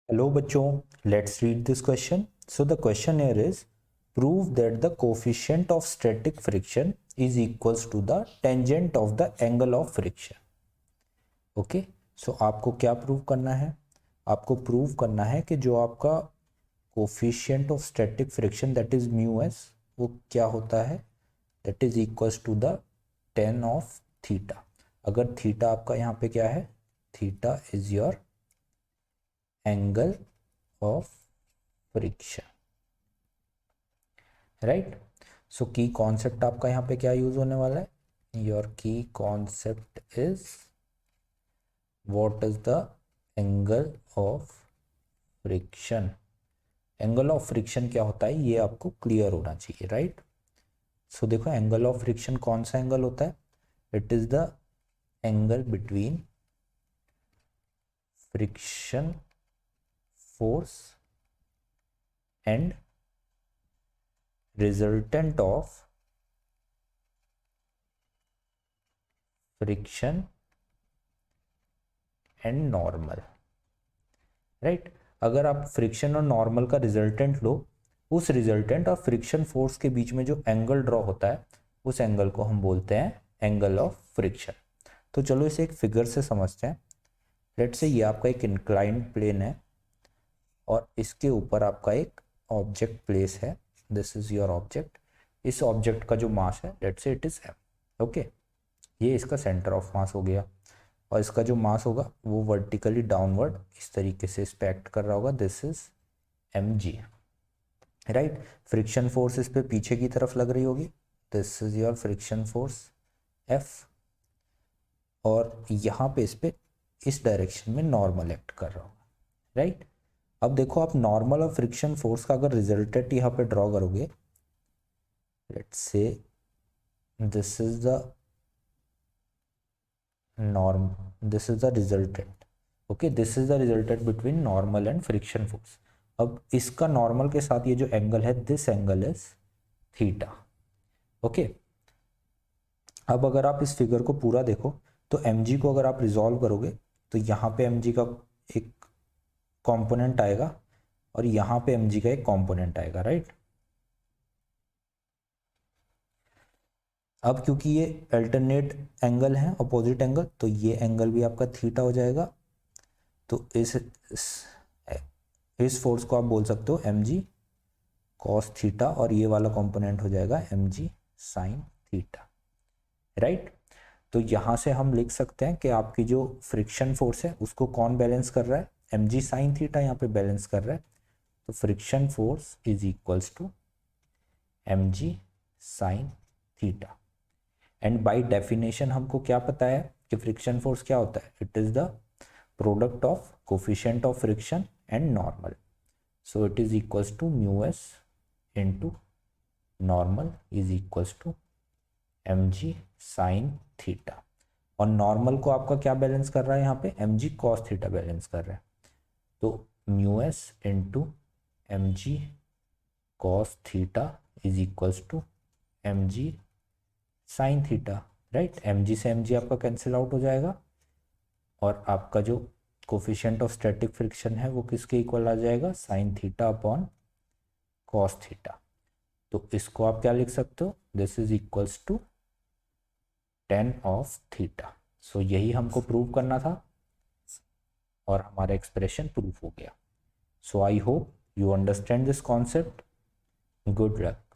Hello bachcho, let's read this question. So the question here is, prove that the coefficient of static friction is equals to the tangent of the angle of friction. Okay, so आपको क्या prove करना है? आपको prove करना है कि जो आपका coefficient of static friction that is mu s वो क्या होता है, that is equals to the tan of theta. अगर थीटा आपका यहाँ पे क्या है, theta is your angle of friction, right. So key concept आपका यहाँ पे क्या यूज होने वाला है, योर की concept is what is the angle of friction. Angle of friction क्या होता है ये आपको क्लियर होना चाहिए, राइट. सो देखो एंगल ऑफ फ्रिक्शन कौन सा एंगल होता है, it is the angle between friction force and resultant of friction and normal, right. अगर आप फ्रिक्शन और नॉर्मल का रिजल्टेंट लो, उस रिजल्टेंट और फ्रिक्शन फोर्स के बीच में जो एंगल ड्रॉ होता है उस एंगल को हम बोलते हैं एंगल ऑफ फ्रिक्शन. तो चलो इसे एक फिगर से समझते हैं. लेट्स से ये आपका एक इंक्लाइंड प्लेन है और इसके ऊपर आपका एक ऑब्जेक्ट प्लेस है. This is your object. इस ऑब्जेक्ट का जो मास है let's say it is M. Okay, ये इसका सेंटर ऑफ मास हो गया और इसका जो मास होगा वो वर्टिकली डाउनवर्ड इस तरीके से एक्ट कर रहा होगा. This is M G, right. Friction force इस पे पीछे की तरफ लग रही होगी. This is your friction force F, और यहाँ पे इस पे इस डायरेक्शन में नॉर्मल एक्ट कर रहा होगा, राइट. अब देखो आप नॉर्मल और फ्रिक्शन फोर्स का अगर रिजल्टेंट यहाँ पे ड्रॉ करोगे, let's say this is the norm, this is the resultant. Okay, this is the resultant between normal and friction force. अब इसका नॉर्मल के साथ ये जो एंगल है, this angle is theta. Okay, अब अगर आप इस फिगर को पूरा देखो तो mg को अगर आप रिजॉल्व करोगे तो यहाँ पे mg का एक कंपोनेंट आएगा और यहाँ पे mg का एक कंपोनेंट आएगा, राइट. अब क्योंकि ये अल्टरनेट एंगल है, अपोजिट एंगल, तो ये एंगल भी आपका थीटा हो जाएगा. तो इस फोर्स को आप बोल सकते हो mg cos थीटा और ये वाला कंपोनेंट हो जाएगा mg sin थीटा, राइट. तो यहाँ से हम लिख सकते हैं कि आपकी जो फ्रिक्शन फोर्स है उसको कौन बैलेंस कर रहा है, mg sin थीटा यहाँ पे बैलेंस कर रहा है. तो friction force is equals to mg sin theta. And by definition हमको क्या पता है कि फ्रिक्शन फोर्स क्या होता है, it is the product of coefficient of friction and normal. So it is equals to mu S into normal is equals to mg sin theta. और normal को आपका क्या बैलेंस कर रहा है, यहाँ पे mg cos थीटा बैलेंस कर रहा है. तो mu S into mg cos theta is equals to mg sin theta, right. mg से mg आपका कैंसिल आउट हो जाएगा और आपका जो कोफिशिएंट ऑफ स्टैटिक फ्रिक्शन है वो किसके इक्वल आ जाएगा, sin theta upon cos theta. तो इसको आप क्या लिख सकते हो, this is equals to tan of theta. So यही हमको प्रूव करना था और हमारा एक्सप्रेशन प्रूफ हो गया. So I hope you understand this concept. Good luck.